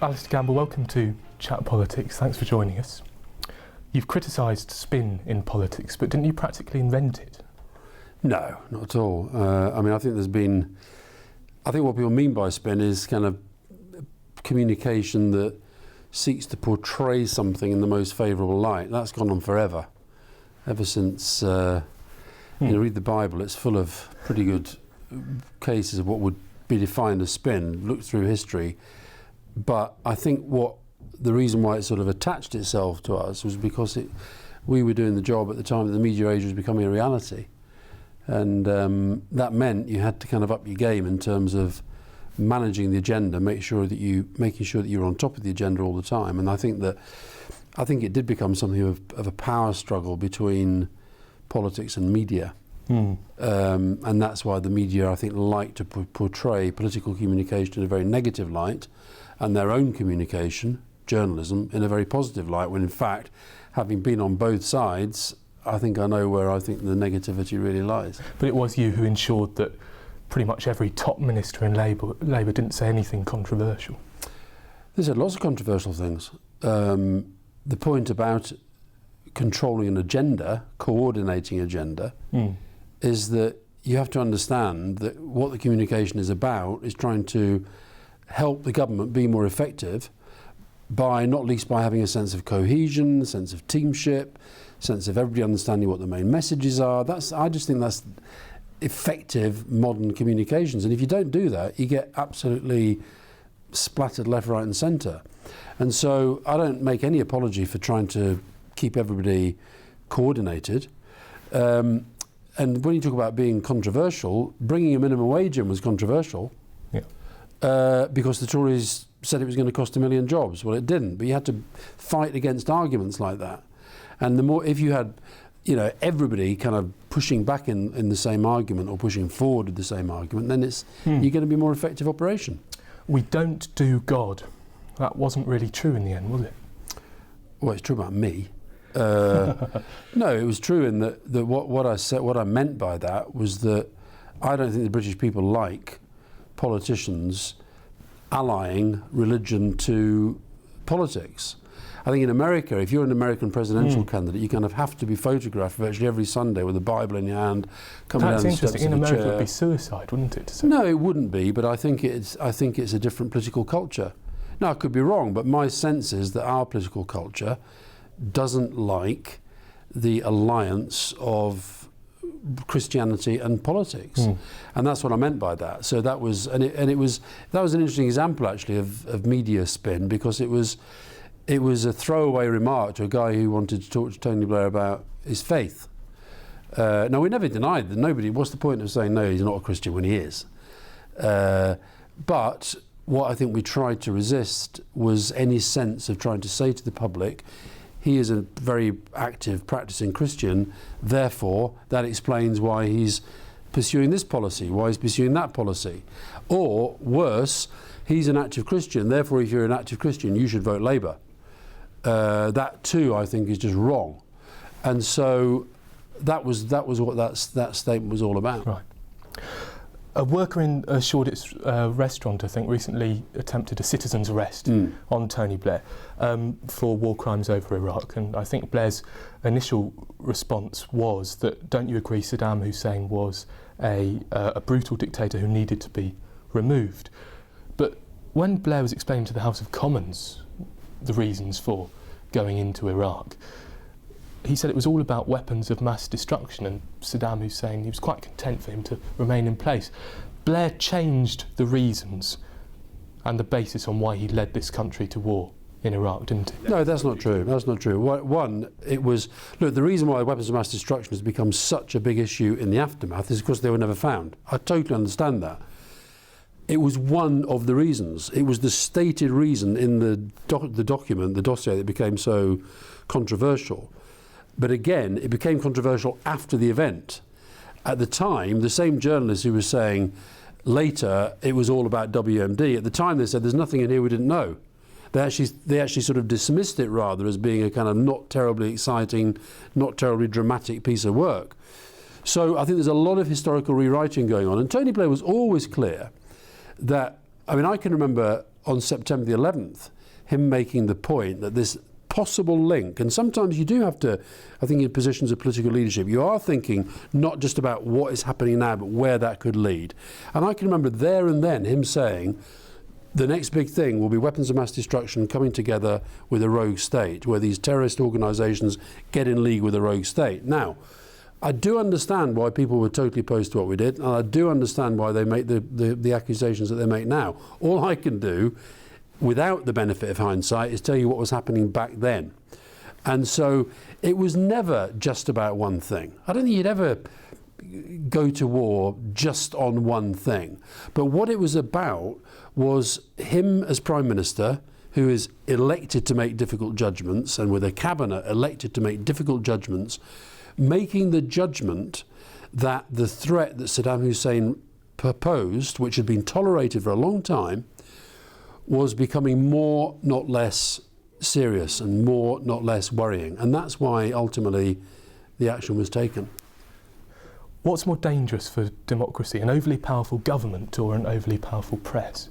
Alastair Campbell, welcome to Chat Politics. Thanks for joining us. You've criticised spin in politics, but didn't you practically invent it? No, not at all. I think what people mean by spin is kind of communication that seeks to portray something in the most favourable light. That's gone on forever. Ever since, read the Bible, it's full of pretty good cases of what would be defined as spin. Look through history. But I think the reason why it sort of attached itself to us was because we were doing the job at the time that the media age was becoming a reality. And that meant you had to kind of up your game in terms of managing the agenda, making sure that you were on top of the agenda all the time. And I think it did become something of a power struggle between politics and media. And that's why the media, I think, like to portray political communication in a very negative light, and their own communication, journalism, in a very positive light, when in fact, having been on both sides, I think I know where I think the negativity really lies. But it was you who ensured that pretty much every top minister in Labour didn't say anything controversial. They said lots of controversial things. The point about controlling an agenda, coordinating agenda, is that you have to understand that what the communication is about is trying to help the government be more effective by, not least by having a sense of cohesion, a sense of teamship, sense of everybody understanding what the main messages are. I just think that's effective modern communications. And if you don't do that, you get absolutely splattered left, right and centre. And so I don't make any apology for trying to keep everybody coordinated. And when you talk about being controversial, bringing a minimum wage in was controversial. Because the Tories said it was going to cost 1 million jobs. Well, it didn't, but you had to fight against arguments like that. And the more, if you had, everybody kind of pushing back in the same argument or pushing forward with the same argument, then you're going to be a more effective operation. We don't do God. That wasn't really true in the end, was it? Well, it's true about me. No, it was true in that what I meant by that was that I don't think the British people like politicians allying religion to politics. I think in America, if you're an American presidential candidate, you kind of have to be photographed virtually every Sunday with a Bible in your hand, coming down the steps of the chair. In America, it would be suicide, wouldn't it? No, it wouldn't be, but I think it's a different political culture. Now, I could be wrong, but my sense is that our political culture doesn't like the alliance of Christianity and politics, and that's what I meant by that. So that was an interesting example actually of media spin, because it was a throwaway remark to a guy who wanted to talk to Tony Blair about his faith. Now, we never denied that. What's the point of saying no, he's not a Christian when he is? But what I think we tried to resist was any sense of trying to say to the public, he is a very active, practicing Christian, therefore that explains why he's pursuing this policy, why he's pursuing that policy. Or worse, he's an active Christian, therefore if you're an active Christian you should vote Labour. That too, I think, is just wrong. And so that was what that statement was all about. Right. A worker in a Shoreditch restaurant, I think, recently attempted a citizen's arrest on Tony Blair for war crimes over Iraq. And I think Blair's initial response was that, don't you agree Saddam Hussein was a brutal dictator who needed to be removed? But when Blair was explaining to the House of Commons the reasons for going into Iraq, he said it was all about weapons of mass destruction, and Saddam Hussein, he was quite content for him to remain in place. Blair changed the reasons and the basis on why he led this country to war in Iraq, didn't he? No, that's not true. That's not true. One, the reason why weapons of mass destruction has become such a big issue in the aftermath is because they were never found. I totally understand that. It was one of the reasons. It was the stated reason in the document, the dossier, that became so controversial. But again, it became controversial after the event. At the time, the same journalist who was saying later it was all about WMD, at the time they said there's nothing in here we didn't know. They actually sort of dismissed it rather as being a kind of not terribly exciting, not terribly dramatic piece of work. So I think there's a lot of historical rewriting going on. And Tony Blair was always clear that, I mean, I can remember on September the 11th, him making the point that this possible link, and sometimes you do have to, I think in positions of political leadership, you are thinking not just about what is happening now, but where that could lead. And I can remember there and then him saying, the next big thing will be weapons of mass destruction coming together with a rogue state, where these terrorist organisations get in league with a rogue state. Now, I do understand why people were totally opposed to what we did, and I do understand why they make the accusations that they make now. All I can do, without the benefit of hindsight, is tell you what was happening back then. And so it was never just about one thing. I don't think you'd ever go to war just on one thing. But what it was about was him as Prime Minister, who is elected to make difficult judgments, and with a cabinet elected to make difficult judgments, making the judgment that the threat that Saddam Hussein proposed, which had been tolerated for a long time, was becoming more, not less, serious and more, not less, worrying. And that's why ultimately the action was taken. What's more dangerous for democracy, an overly powerful government or an overly powerful press?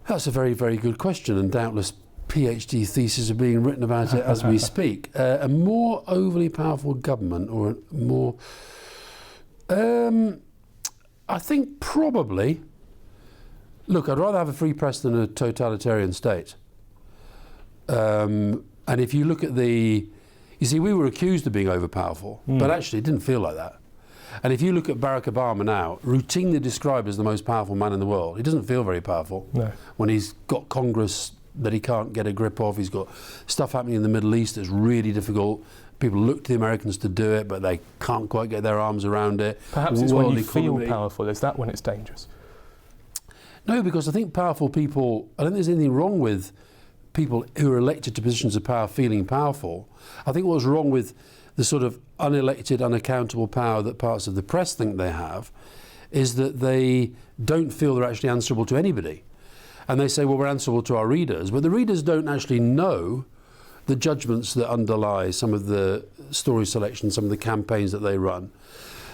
That's a very, very good question, and doubtless PhD theses are being written about it as we speak. A more overly powerful government, or a more... I think probably... Look, I'd rather have a free press than a totalitarian state. And if you look at the... You see, we were accused of being overpowerful, but actually it didn't feel like that. And if you look at Barack Obama now, routinely described as the most powerful man in the world, he doesn't feel very powerful. No. When he's got Congress that he can't get a grip of, he's got stuff happening in the Middle East that's really difficult. People look to the Americans to do it, but they can't quite get their arms around it. Perhaps it's when you feel powerful. Is that when it's dangerous? No, because I think powerful people, I don't think there's anything wrong with people who are elected to positions of power feeling powerful. I think what's wrong with the sort of unelected, unaccountable power that parts of the press think they have is that they don't feel they're actually answerable to anybody. And they say, well, we're answerable to our readers, but the readers don't actually know the judgments that underlie some of the story selection, some of the campaigns that they run.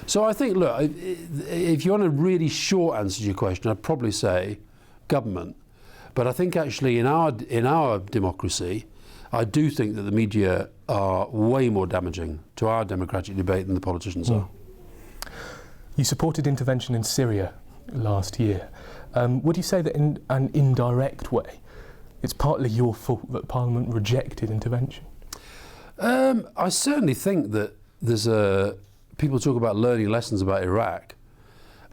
So I think, look, if you want a really short answer to your question, I'd probably say government. But I think actually in our democracy, I do think that the media are way more damaging to our democratic debate than the politicians are. You supported intervention in Syria last year. Would you say that in an indirect way, it's partly your fault that Parliament rejected intervention? I certainly think that there's people talk about learning lessons about Iraq,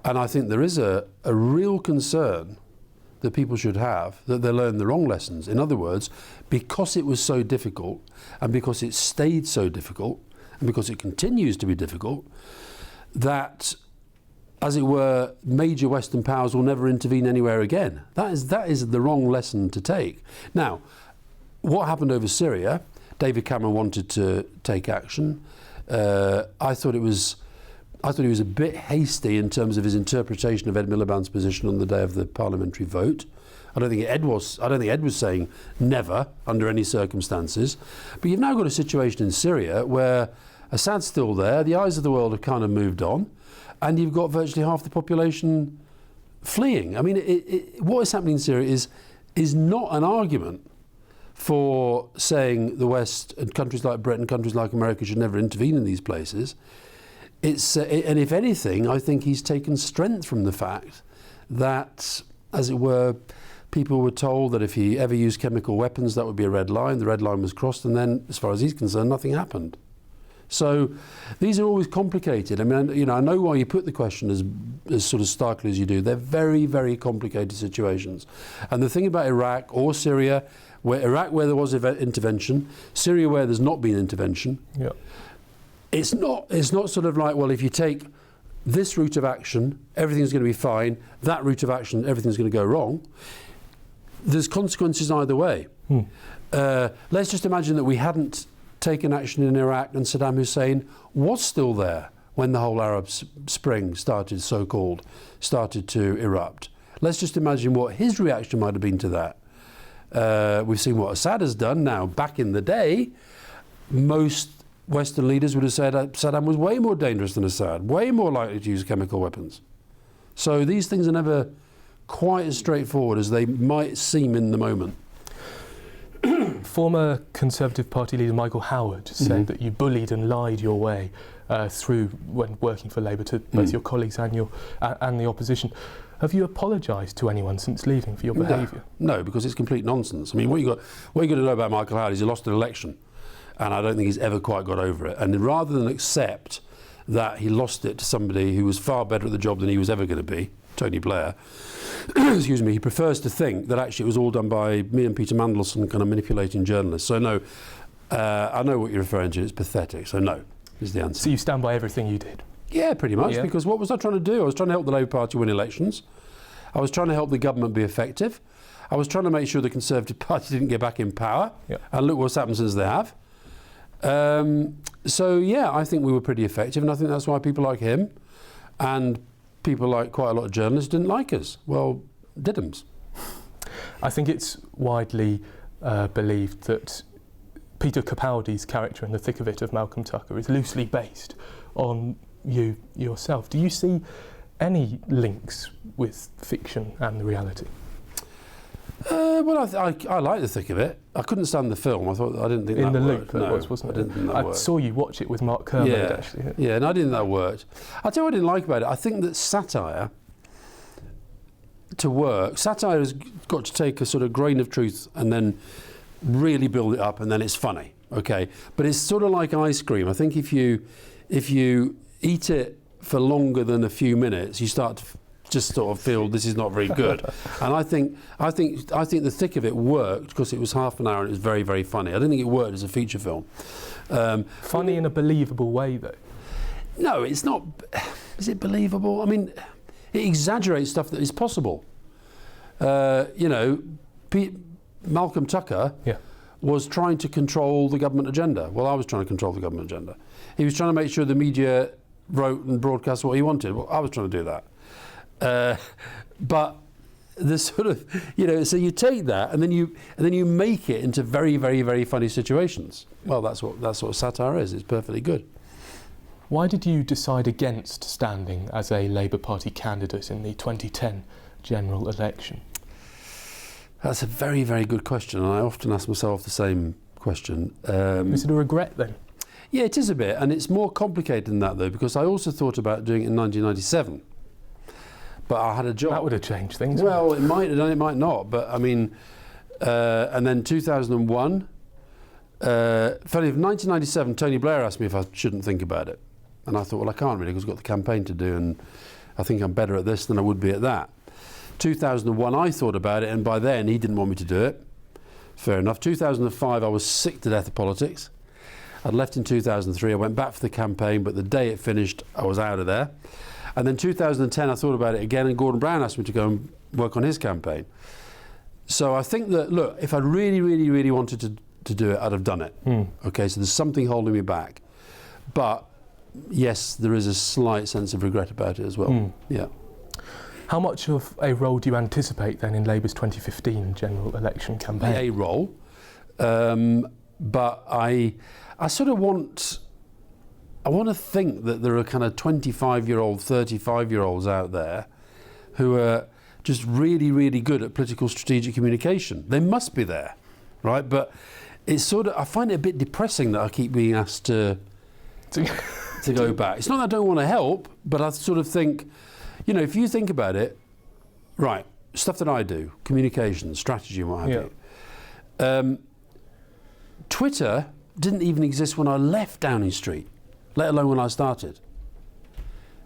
and I think there is a real concern that people should have that they learn the wrong lessons. In other words, because it was so difficult, and because it stayed so difficult, and because it continues to be difficult, that, as it were, major Western powers will never intervene anywhere again. That is the wrong lesson to take. Now, what happened over Syria? David Cameron wanted to take action. I thought he was a bit hasty in terms of his interpretation of Ed Miliband's position on the day of the parliamentary vote. I don't think Ed was saying never under any circumstances. But you've now got a situation in Syria where Assad's still there, the eyes of the world have kind of moved on, and you've got virtually half the population fleeing. I mean, what is happening in Syria is not an argument for saying the West and countries like Britain, countries like America should never intervene in these places. And if anything, I think he's taken strength from the fact that, as it were, people were told that if he ever used chemical weapons, that would be a red line. The red line was crossed, and then, as far as he's concerned, nothing happened. So these are always complicated. I mean, I know why you put the question as sort of starkly as you do. They're very, very complicated situations. And the thing about Iraq or Syria, where there was intervention, Syria where there's not been intervention, yeah. It's not sort of like, well, if you take this route of action, everything's going to be fine. That route of action, everything's going to go wrong. There's consequences either way. Let's just imagine that we hadn't taken action in Iraq and Saddam Hussein was still there when the whole Arab Spring started to erupt. Let's just imagine what his reaction might have been to that. We've seen what Assad has done now. Back in the day, most Western leaders would have said Saddam was way more dangerous than Assad, way more likely to use chemical weapons. So these things are never quite as straightforward as they might seem in the moment. Former Conservative Party leader Michael Howard said that you bullied and lied your way through when working for Labour to both your colleagues and the opposition. Have you apologised to anyone since leaving for your behaviour? No, because it's complete nonsense. I mean, what you got to know about Michael Howard is he lost an election, and I don't think he's ever quite got over it. And rather than accept that he lost it to somebody who was far better at the job than he was ever going to be, Tony Blair, excuse me, he prefers to think that actually it was all done by me and Peter Mandelson kind of manipulating journalists. So no, I know what you're referring to. It's pathetic. So no is the answer. So you stand by everything you did? Yeah, pretty much, because what was I trying to do? I was trying to help the Labour Party win elections. I was trying to help the government be effective. I was trying to make sure the Conservative Party didn't get back in power. And look what's happened since they have. So, yeah, I think we were pretty effective, and I think that's why people like him and people like quite a lot of journalists didn't like us. Well, didn't. I think it's widely believed that Peter Capaldi's character in The Thick of It of Malcolm Tucker is loosely based on you yourself. Do you see any links with fiction and the reality? Well, I like The Thick of It. I couldn't stand the film. I didn't think in that the worked. loop, No, wasn't it? I didn't think that worked. I saw you watch it with Mark Kermode, actually. Yeah, and I didn't think that worked. I'll tell you what I didn't like about it. I think that satire, to work, satire has got to take a sort of grain of truth and then really build it up, and then it's funny, okay? But it's sort of like ice cream. I think if you eat it for longer than a few minutes, you start to just sort of feel this is not very good. And I think The Thick of It worked because it was half an hour and it was very, very funny. I don't think it worked as a feature film. Funny in a believable way, though? No, it's not. Is it believable? I mean, it exaggerates stuff that is possible. Malcolm Tucker was trying to control the government agenda. Well, I was trying to control the government agenda. He was trying to make sure the media wrote and broadcast what he wanted. Well, I was trying to do that. But the sort of, so you take that and then you make it into very, very, very funny situations. Well, that's what satire is. It's perfectly good. Why did you decide against standing as a Labour Party candidate in the 2010 general election? That's a very, very good question, and I often ask myself the same question. Is it a regret then? Yeah, it is a bit, and it's more complicated than that though, because I also thought about doing it in 1997. But I had a job. That would have changed things. Well, it might have done, it might not. But I mean, and then 2001. Funny, in 1997, Tony Blair asked me if I shouldn't think about it. And I thought, well, I can't really, because I've got the campaign to do, and I think I'm better at this than I would be at that. 2001, I thought about it, and by then he didn't want me to do it. Fair enough. 2005, I was sick to death of politics. I'd left in 2003. I went back for the campaign, but the day it finished, I was out of there. And then 2010, I thought about it again, and Gordon Brown asked me to go and work on his campaign. So I think that, look, if I really, really, really wanted to do it, I'd have done it. Okay, so there's something holding me back. But yes, there is a slight sense of regret about it as well. Yeah. How much of a role do you anticipate then in Labour's 2015 general election campaign? A role, but I sort of want to think that there are kind of 25-year-old, 35-year-olds out there who are just really, really good at political strategic communication. They must be there, right? But it's sort of, I find it a bit depressing that I keep being asked to go back. It's not that I don't want to help, but I sort of think, if you think about it, right, stuff that I do, communication, strategy and what have you. Twitter didn't even exist when I left Downing Street, let alone when I started.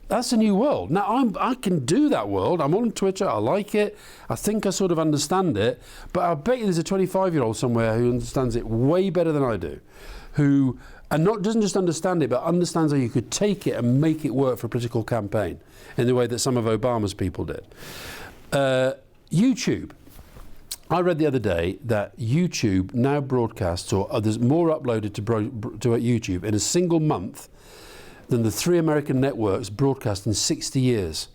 That's a new world. Now, I can do that world. I'm on Twitter. I like it. I think I sort of understand it. But I bet you there's a 25-year-old somewhere who understands it way better than I do, who doesn't just understand it, but understands how you could take it and make it work for a political campaign in the way that some of Obama's people did. YouTube. I read the other day that YouTube now broadcasts, or there's more uploaded to YouTube in a single month than the 3 American networks broadcast in 60 years.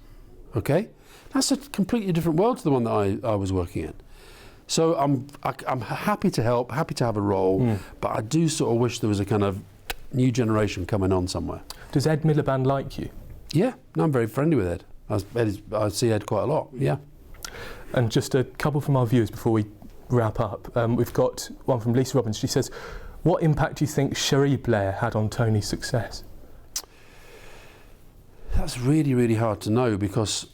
Okay? That's a completely different world to the one that I was working in. So I'm happy to help, happy to have a role, but I do sort of wish there was a kind of new generation coming on somewhere. Does Ed Miliband like you? Yeah, no, I'm very friendly with Ed. I see Ed quite a lot, yeah. And just a couple from our viewers before we wrap up. We've got one from Lisa Robbins. She says, what impact do you think Cherie Blair had on Tony's success? That's really, really hard to know because,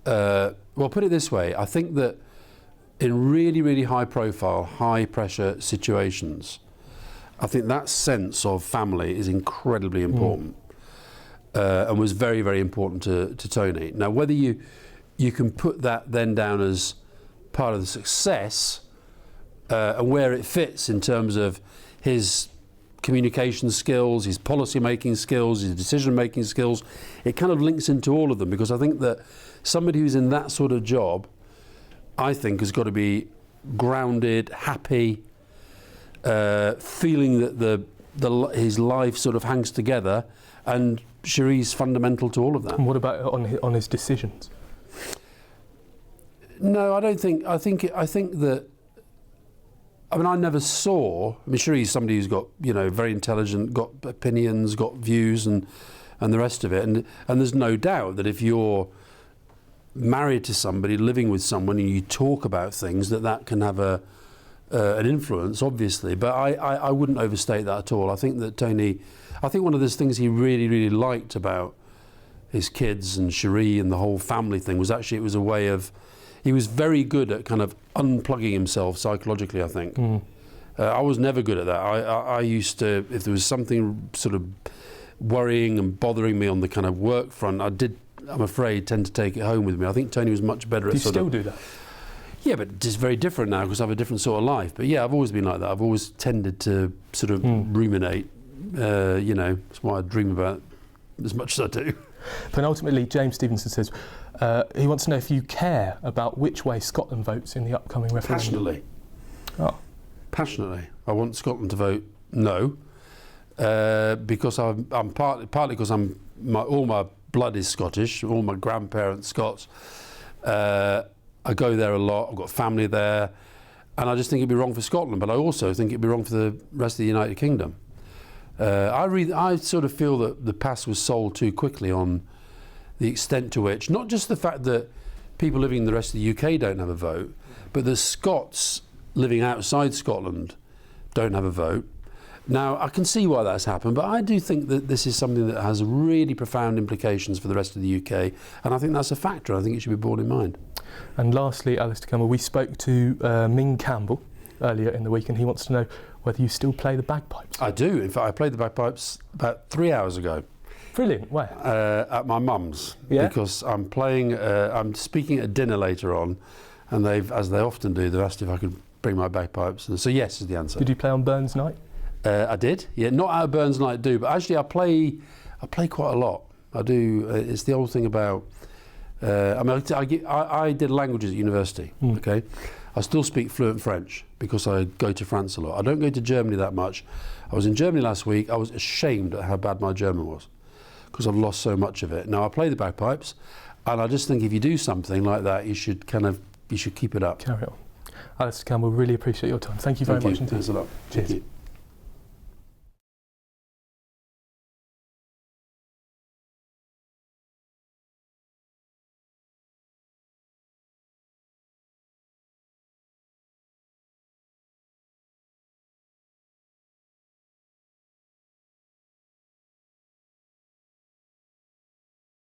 well, put it this way. I think that in really, really high profile, high pressure situations, I think that sense of family is incredibly important and was very, very important to Tony. Now, whether you can put that then down as part of the success and where it fits in terms of his communication skills, his policy making skills, his decision making skills, it kind of links into all of them, because I think that somebody who's in that sort of job, I think, has got to be grounded, happy, feeling that his life sort of hangs together, and Cherie's fundamental to all of that. And what about on his decisions? No, I don't think. I think that. I mean, I never saw. I mean, Cherie's somebody who's got, very intelligent, got opinions, got views, and the rest of it. And there's no doubt that if you're married to somebody, living with someone, and you talk about things, that can have an influence, obviously. But I wouldn't overstate that at all. I think that Tony. I think one of those things he really, really liked about his kids and Cherie and the whole family thing was actually it was a way of. He was very good at kind of unplugging himself psychologically, I think. I was never good at that. I used to, if there was something sort of worrying and bothering me on the kind of work front, I'm afraid, tend to take it home with me. I think Tony was much better at Do you still do that? Yeah, but it's very different now because I have a different sort of life. But yeah, I've always been like that. I've always tended to sort of ruminate. That's why I dream about as much as I do. But ultimately, James Stevenson says he wants to know if you care about which way Scotland votes in the upcoming referendum. Passionately. Oh. Passionately. I want Scotland to vote no, because I'm partly because all my blood is Scottish, all my grandparents Scots. I go there a lot. I've got family there, and I just think it'd be wrong for Scotland. But I also think it'd be wrong for the rest of the United Kingdom. I sort of feel that the pass was sold too quickly on the extent to which, not just the fact that people living in the rest of the UK don't have a vote, but the Scots living outside Scotland don't have a vote. Now, I can see why that's happened, but I do think that this is something that has really profound implications for the rest of the UK, and I think that's a factor. I think it should be borne in mind. And lastly, Alastair Campbell, we spoke to Ming Campbell earlier in the week, and he wants to know whether you still play the bagpipes. I do. In fact, I played the bagpipes about 3 hours ago. Brilliant. Where? At my mum's. Yeah? Because I'm speaking at dinner later on, and they've, as they often do, they've asked if I could bring my bagpipes. And so yes is the answer. Did you play on Burns Night? I did. Yeah, not out of Burns Night do, but actually I play quite a lot. I do. It's the old thing about. I did languages at university. Okay. I still speak fluent French because I go to France a lot. I don't go to Germany that much. I was in Germany last week. I was ashamed at how bad my German was because I've lost so much of it. Now I play the bagpipes, and I just think if you do something like that, you should keep it up. Carry on. Alastair Campbell, really appreciate your time. Thank you very much indeed. Thanks a lot. Cheers. Thank you.